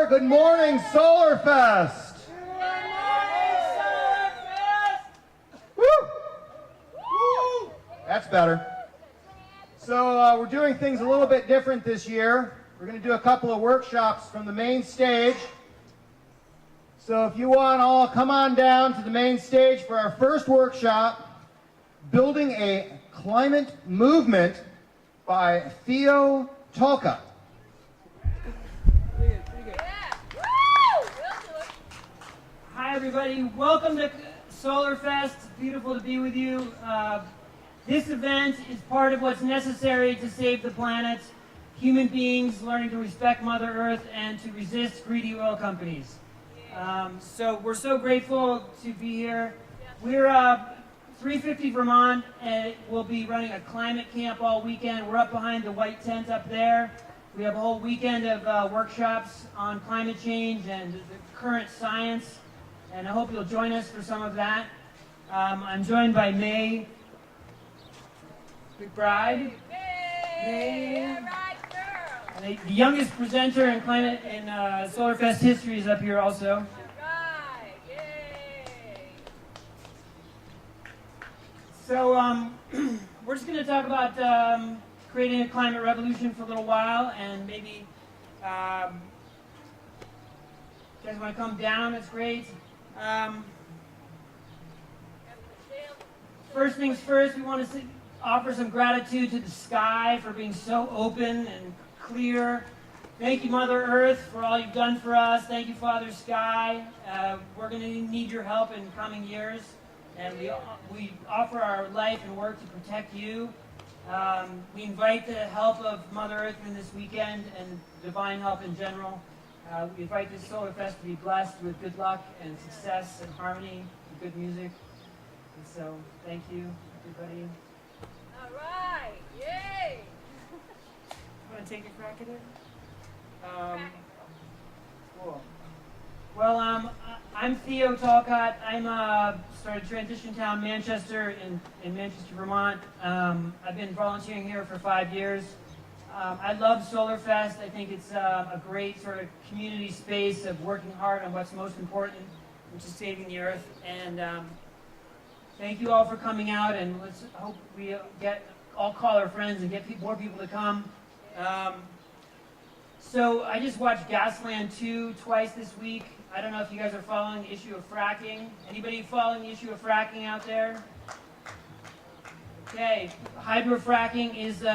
Good morning, Solarfest. Good morning, Solarfest. Woo! Woo! That's better. So we're doing things a little bit different this year. We're going to do a couple of workshops from the main stage. So if you want, all come on down to the main stage for our first workshop, Building a Climate Movement by Theo Tolka. Hi everybody, welcome to Solarfest. It's beautiful to be with you. This event is part of what's necessary to save the planet, human beings learning to respect Mother Earth and to resist greedy oil companies. So we're so grateful to be here. We're 350 Vermont, and we'll be running a climate camp all weekend. We're up behind the white tent up there. We have a whole weekend of workshops on climate change and the current science, and I hope you'll join us for some of that. I'm joined by May McBride. May. And the youngest presenter in climate in Solarfest history is up here also. So we're just going to talk about creating a climate revolution for a little while, and maybe you guys want to come down, that's great. First things first, we want to offer some gratitude to the sky for being so open and clear. Thank you, Mother Earth, for all you've done for us. Thank you, Father Sky. We're going to need your help in coming years. And we offer our life and work to protect you. We invite the help of Mother Earth in this weekend and divine help in general. We invite this Solarfest to be blessed with good luck and success and harmony and good music. And so, thank you, everybody. All right, yay! You want to take a crack at it? Cool. Well, I'm Theo Talcott. I'm started Transition Town Manchester in Manchester, Vermont. I've been volunteering here for 5 years. I love Solarfest. I think it's a great sort of community space of working hard on what's most important, which is saving the Earth. And thank you all for coming out. And let's hope we all call our friends and get more people to come. So I just watched Gasland 2 twice this week. I don't know if you guys are following the issue of fracking. Anybody following the issue of fracking out there? Okay, hydrofracking is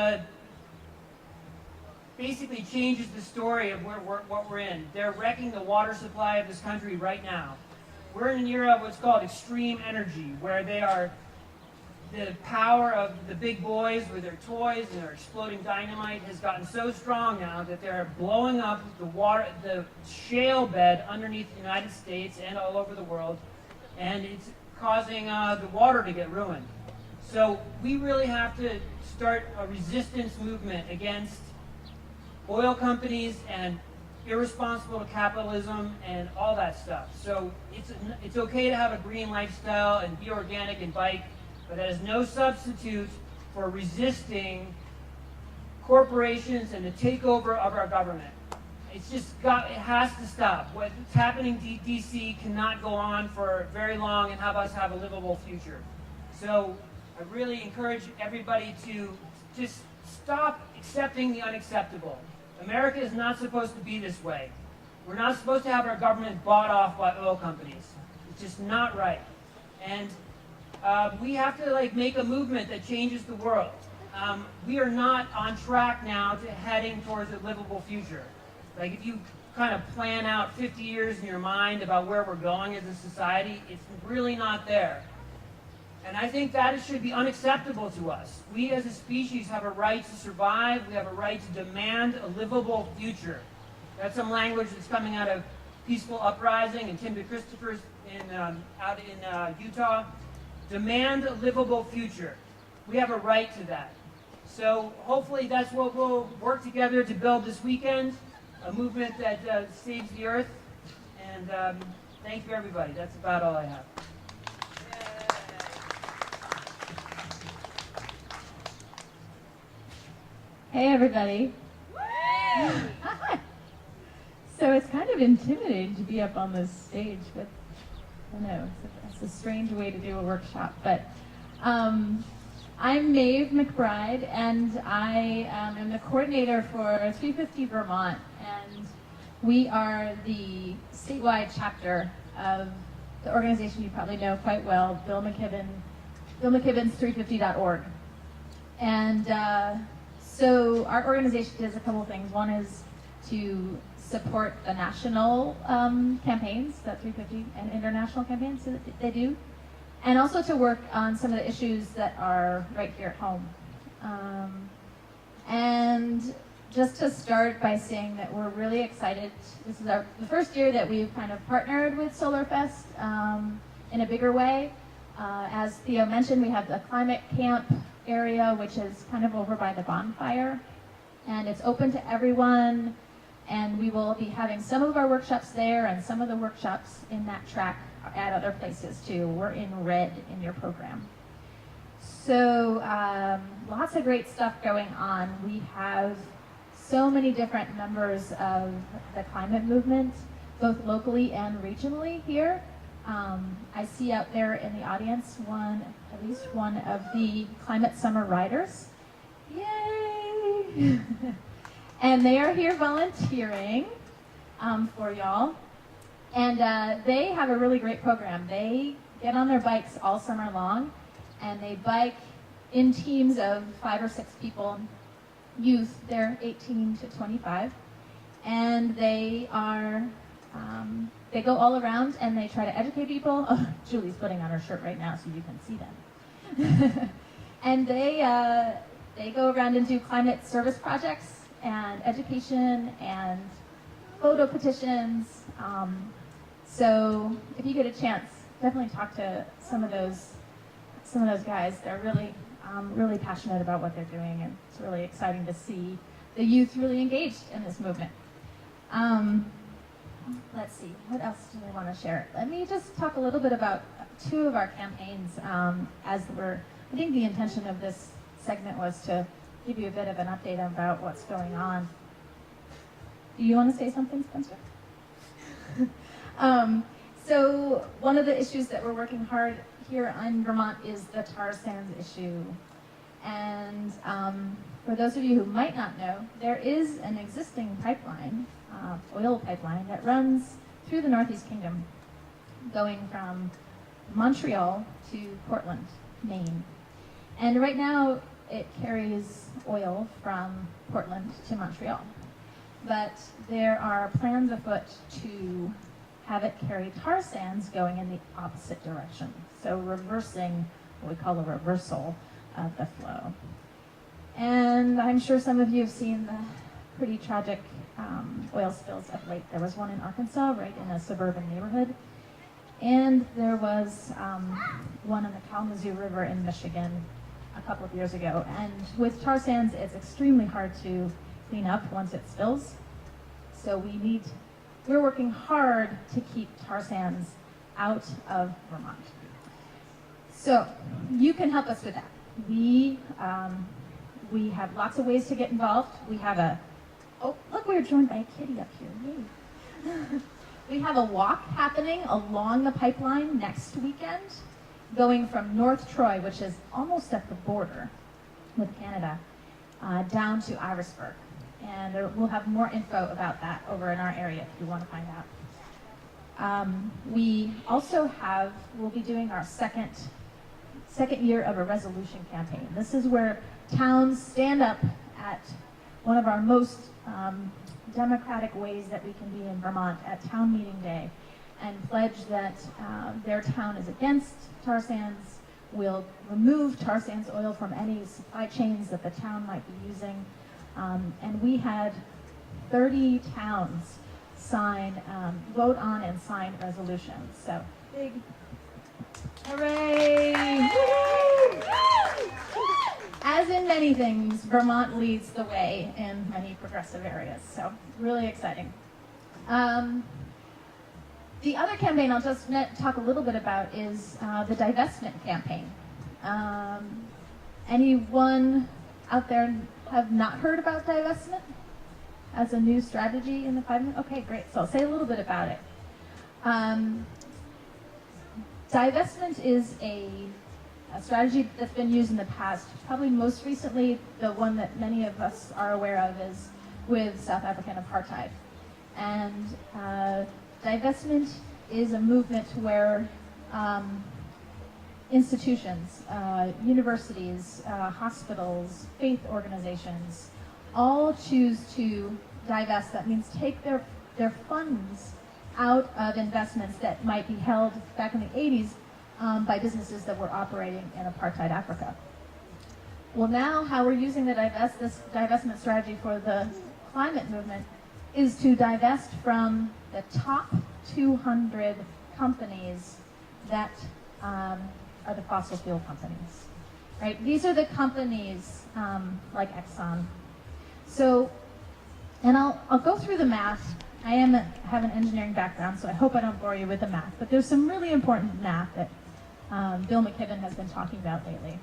basically changes the story of what we're in. They're wrecking the water supply of this country right now. We're in an era of what's called extreme energy, where they are the power of the big boys with their toys and their exploding dynamite has gotten so strong now that they're blowing up the shale bed underneath the United States and all over the world, and it's causing the water to get ruined. So we really have to start a resistance movement against oil companies and irresponsible capitalism and all that stuff. So it's okay to have a green lifestyle and be organic and bike, but that is no substitute for resisting corporations and the takeover of our government. It has to stop. What's happening in D.C. cannot go on for very long and have us have a livable future. So I really encourage everybody to just stop accepting the unacceptable. America is not supposed to be this way. We're not supposed to have our government bought off by oil companies. It's just not right. And we have to make a movement that changes the world. We are not on track now to heading towards a livable future. If you kind of plan out 50 years in your mind about where we're going as a society, it's really not there. And I think that should be unacceptable to us. We as a species have a right to survive. We have a right to demand a livable future. That's some language that's coming out of Peaceful Uprising and Tim DeChristopher's out in Utah. Demand a livable future. We have a right to that. So hopefully that's what we'll work together to build this weekend, a movement that saves the Earth. And thank you, everybody. That's about all I have. Hey, everybody. So it's kind of intimidating to be up on this stage, but I don't know, it's a strange way to do a workshop. But I'm Maeve McBride, and I am the coordinator for 350 Vermont, and we are the statewide chapter of the organization you probably know quite well, Bill McKibben's 350.org. And so our organization does a couple of things. One is to support the national campaigns that 350 and international campaigns that they do, and also to work on some of the issues that are right here at home. And just to start by saying that we're really excited. This is the first year that we've kind of partnered with Solarfest in a bigger way. As Theo mentioned, we have the climate camp area, which is kind of over by the bonfire, and it's open to everyone. And we will be having some of our workshops there and some of the workshops in that track at other places too. We're in red in your program. So lots of great stuff going on. We have so many different members of the climate movement, both locally and regionally here. I see out there in the audience at least one of the Climate Summer Riders. Yay! And they are here volunteering for y'all. And they have a really great program. They get on their bikes all summer long, and they bike in teams of 5 or 6 people, youth. They're 18 to 25. And they go all around and they try to educate people. Oh, Julie's putting on her shirt right now so you can see them. And they go around and do climate service projects and education and photo petitions. So if you get a chance, definitely talk to some of those guys. They're really passionate about what they're doing, and it's really exciting to see the youth really engaged in this movement. Let's see, what else do I want to share? Let me just talk a little bit about 2 of our campaigns. I think the intention of this segment was to give you a bit of an update about what's going on. Do you want to say something, Spencer? So one of the issues that we're working hard here in Vermont is the tar sands issue. And for those of you who might not know, there is an existing pipeline, oil pipeline, that runs through the Northeast Kingdom, going from Montreal to Portland, Maine. And right now, it carries oil from Portland to Montreal. But there are plans afoot to have it carry tar sands going in the opposite direction. So reversing what we call a reversal of the flow. And I'm sure some of you have seen the pretty tragic oil spills of late. There was one in Arkansas, right in a suburban neighborhood. And there was one in the Kalamazoo River in Michigan a couple of years ago. And with tar sands, it's extremely hard to clean up once it spills. So we're working hard to keep tar sands out of Vermont. So you can help us with that. We have lots of ways to get involved. We have look, we're joined by a kitty up here. Yay. We have a walk happening along the pipeline next weekend, going from North Troy, which is almost at the border with Canada, down to Irisburg. And we'll have more info about that over in our area if you want to find out. We also we'll be doing our second year of a resolution campaign. This is where towns stand up at one of our most democratic ways that we can be in Vermont at town meeting day, and pledge that their town is against tar sands, will remove tar sands oil from any supply chains that the town might be using. And we had 30 towns vote on and sign resolutions. So big hooray! As in many things, Vermont leads the way in many progressive areas. So really exciting. The other campaign I'll just talk a little bit about is the Divestment campaign. Anyone out there have not heard about Divestment? as a new strategy in the climate? Okay, great. So I'll say a little bit about it. Divestment is a strategy that's been used in the past. Probably most recently, the one that many of us are aware of is with South African apartheid. And divestment is a movement where institutions, universities, hospitals, faith organizations, all choose to divest. That means take their funds out of investments that might be held back in the 80s by businesses that were operating in apartheid Africa. Well, now how we're using this divestment strategy for the climate movement is to divest from the top 200 companies that are the fossil fuel companies, right? These are the companies like Exxon. So, and I'll go through the math. I have an engineering background, so I hope I don't bore you with the math, but there's some really important math that Bill McKibben has been talking about lately.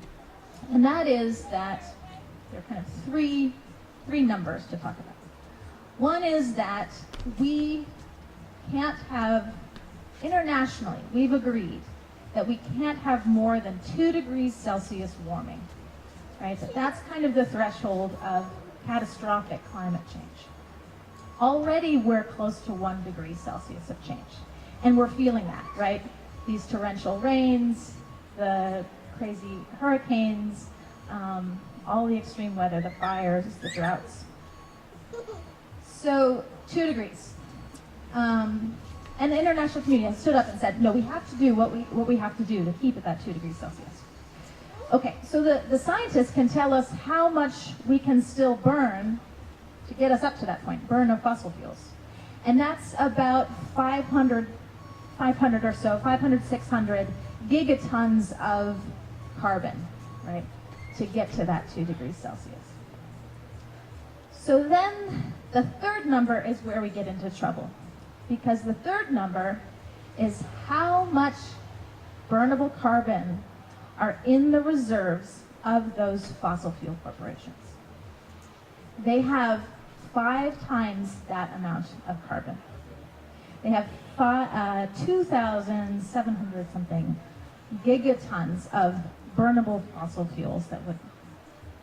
And that is that there are kind of three numbers to talk about. One is that we can't have, internationally, we've agreed that we can't have more than 2 degrees Celsius warming, right? So that's kind of the threshold of catastrophic climate change. Already we're close to 1 degree Celsius of change, and we're feeling that, right? These torrential rains, the crazy hurricanes, all the extreme weather, the fires, the droughts. So 2 degrees. And the international community has stood up and said, no, we have to do what we have to do to keep it at 2 degrees Celsius. Okay, so the scientists can tell us how much we can still burn to get us up to that point, burn of fossil fuels. And that's about 500 or so, 500, 600 gigatons of carbon, right, to get to that 2 degrees Celsius. So then the third number is where we get into trouble, because the third number is how much burnable carbon are in the reserves of those fossil fuel corporations. They have 5 times that amount of carbon. They have 2,700 something gigatons of burnable fossil fuels that would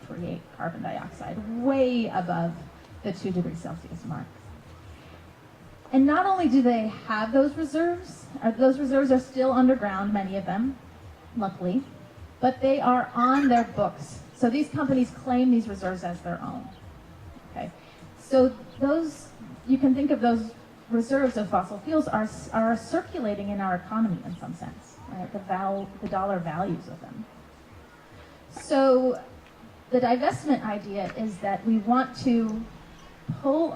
create carbon dioxide, way above the 2 degrees Celsius mark. And not only do they have those reserves are still underground, many of them, luckily, but they are on their books. So these companies claim these reserves as their own. Okay, so those, you can think of those reserves of fossil fuels are circulating in our economy in some sense, right? The dollar values of them. So the divestment idea is that we want to pull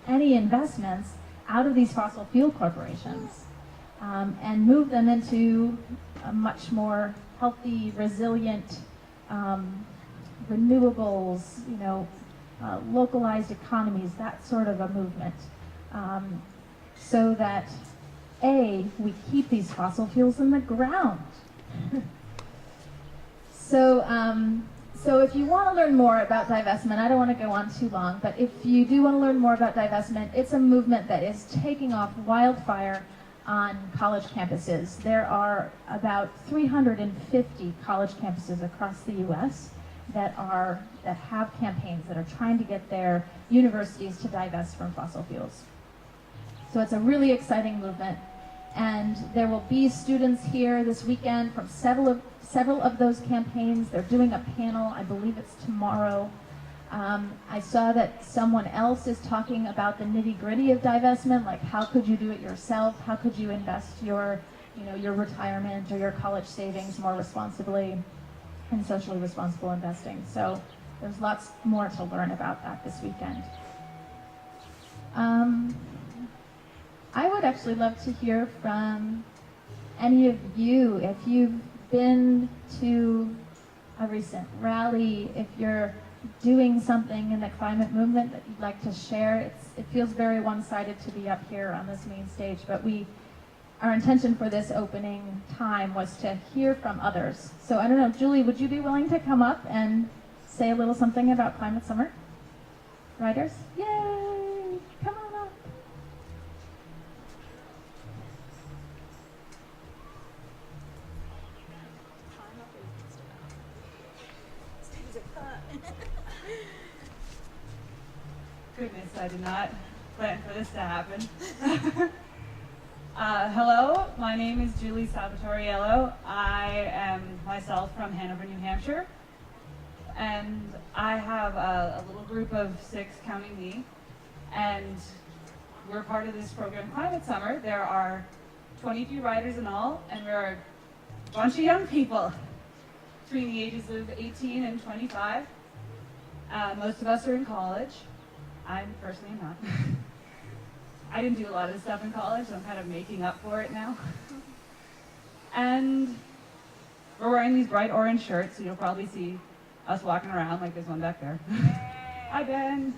any investments out of these fossil fuel corporations and move them into a much more healthy, resilient, renewables, localized economies, that sort of a movement, so that we keep these fossil fuels in the ground. So if you want to learn more about divestment, I don't want to go on too long, but if you do want to learn more about divestment, it's a movement that is taking off wildfire on college campuses. There are about 350 college campuses across the U.S. that have campaigns that are trying to get their universities to divest from fossil fuels. So it's a really exciting movement, and there will be students here this weekend from several of those campaigns. They're doing a panel, I believe it's tomorrow. I saw that someone else is talking about the nitty-gritty of divestment, like how could you do it yourself? How could you invest your retirement or your college savings more responsibly and socially responsible investing? So there's lots more to learn about that this weekend. I would actually love to hear from any of you if you've been to a recent rally, if you're doing something in the climate movement that you'd like to share. It feels very one-sided to be up here on this main stage, but our intention for this opening time was to hear from others. So I don't know, Julie, would you be willing to come up and say a little something about Climate Summer? Riders? Yay! Come on up. Goodness, I did not plan for this to happen. Hello, my name is Julie Salvatoriello. I am myself from Hanover, New Hampshire, and I have a little group of 6 counting me, and we're part of this program, Climate Summer. There are 23 riders in all, and we're a bunch of young people between the ages of 18 and 25. Most of us are in college. I'm personally not. I didn't do a lot of stuff in college, so I'm kind of making up for it now. And we're wearing these bright orange shirts, so you'll probably see us walking around like there's one back there. Hi, Ben.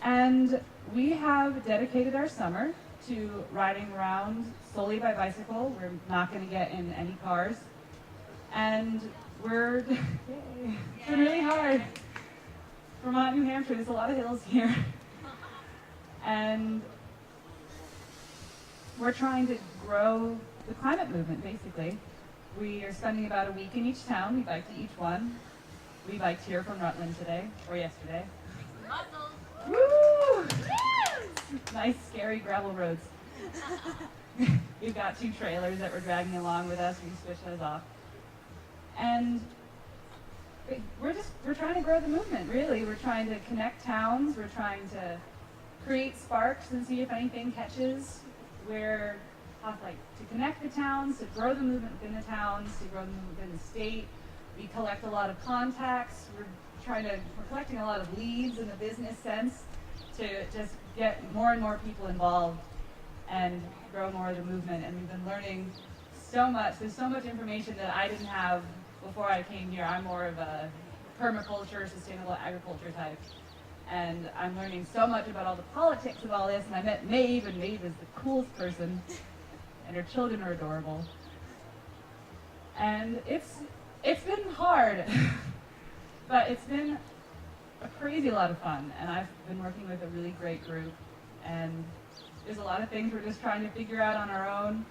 And we have dedicated our summer to riding around solely by bicycle. We're not going to get in any cars. And we're, it's been really hard. Vermont, New Hampshire, there's a lot of hills here. And we're trying to grow the climate movement, basically. We are spending about a week in each town. We bike to each one. We biked here from Rutland today, or yesterday. Woo! Nice, scary gravel roads. We've got 2 trailers that we're dragging along with us. We switch those off. And we're trying to grow the movement, really. We're trying to connect towns. We're trying to create sparks and see if anything catches. We're to connect the towns, to grow the movement within the towns, to grow the movement within the state. We collect a lot of contacts. We're collecting a lot of leads in the business sense to just get more and more people involved and grow more of the movement. And we've been learning so much. There's so much information that I didn't have before I came here. I'm more of a permaculture, sustainable agriculture type. And I'm learning so much about all the politics of all this. And I met Maeve, and Maeve is the coolest person. And her children are adorable. And it's been hard, but it's been a crazy lot of fun. And I've been working with a really great group. And there's a lot of things we're just trying to figure out on our own.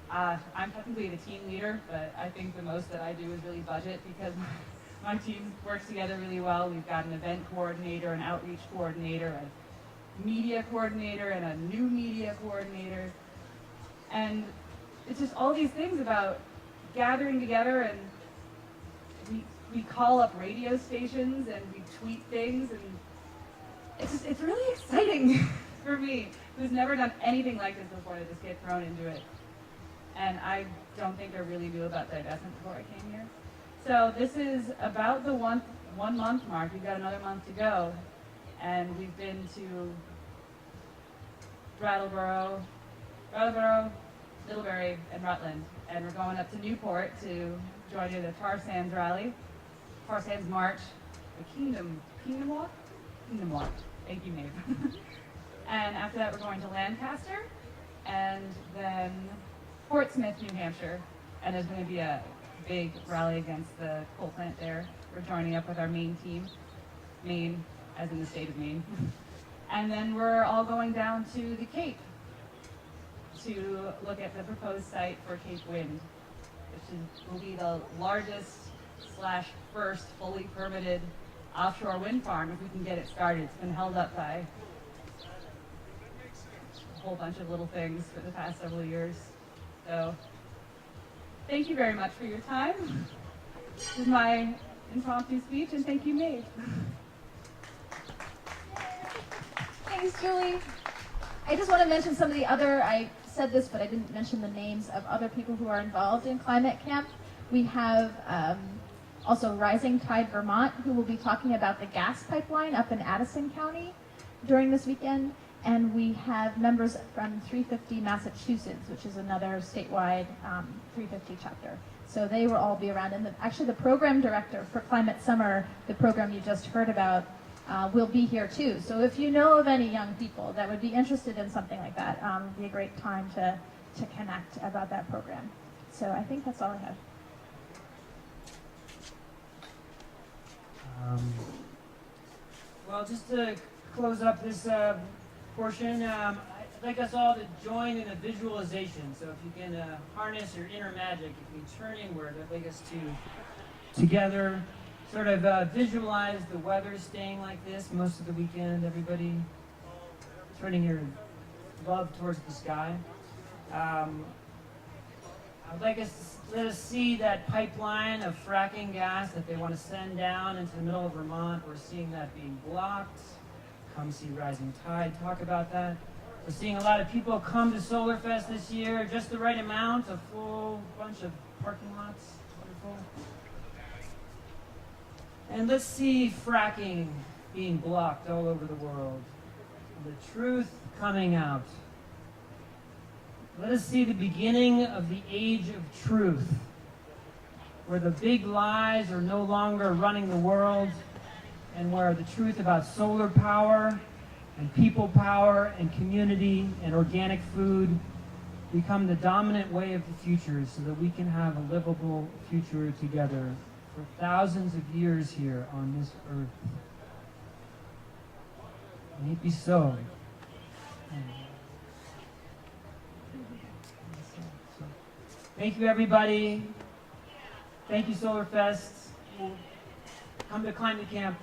I'm technically the team leader, but I think the most that I do is really budget, because my team works together really well. We've got an event coordinator, an outreach coordinator, a media coordinator, and a new media coordinator. And it's just all these things about gathering together, and we call up radio stations and we tweet things, and it's really exciting for me, who's never done anything like this before, to just get thrown into it. And I don't think I really knew about divestment before I came here. So this is about the one month mark. We've got another month to go. And we've been to Brattleboro, Middlebury, and Rutland. And we're going up to Newport to join in the Tar Sands rally, Tar Sands March, the Kingdom Walk? Kingdom Walk. Thank you, Maeve. And after that, we're going to Lancaster, and then Portsmouth, New Hampshire, and there's going to be a big rally against the coal plant there. We're joining up with our Maine team, Maine as in the state of Maine. And then we're all going down to the Cape to look at the proposed site for Cape Wind, which will be the largest / first fully permitted offshore wind farm, if we can get it started. It's been held up by a whole bunch of little things for the past several years. So, thank you very much for your time. This is my impromptu speech, and thank you, Maeve. Thanks, Julie. I just want to mention some of the other, I said this, but I didn't mention the names of other people who are involved in Climate Camp. We have also Rising Tide Vermont, who will be talking about the gas pipeline up in Addison County during this weekend. And we have members from 350 Massachusetts, which is another statewide 350 chapter. So they will all be around. And actually the program director for Climate Summer, the program you just heard about, will be here too. So if you know of any young people that would be interested in something like that, it would be a great time to connect about that program. So I think that's all I have. Well, just to close up this portion, I'd like us all to join in a visualization. So if you can harness your inner magic, if you turn inward, I'd like us to together sort of visualize the weather staying like this most of the weekend, everybody turning your love towards the sky. I'd like us to let us see that pipeline of fracking gas that they want to send down into the middle of Vermont. We're seeing that being blocked. Come see Rising Tide talk about that. We're seeing a lot of people come to Solarfest this year, just the right amount, a full bunch of parking lots. Wonderful. And let's see fracking being blocked all over the world. And the truth coming out. Let us see the beginning of the age of truth, where the big lies are no longer running the world, and where the truth about solar power and people power and community and organic food become the dominant way of the future, so that we can have a livable future together for thousands of years here on this earth. May it be so. Thank you, everybody. Thank you, Solarfest. Come to Climate Camp.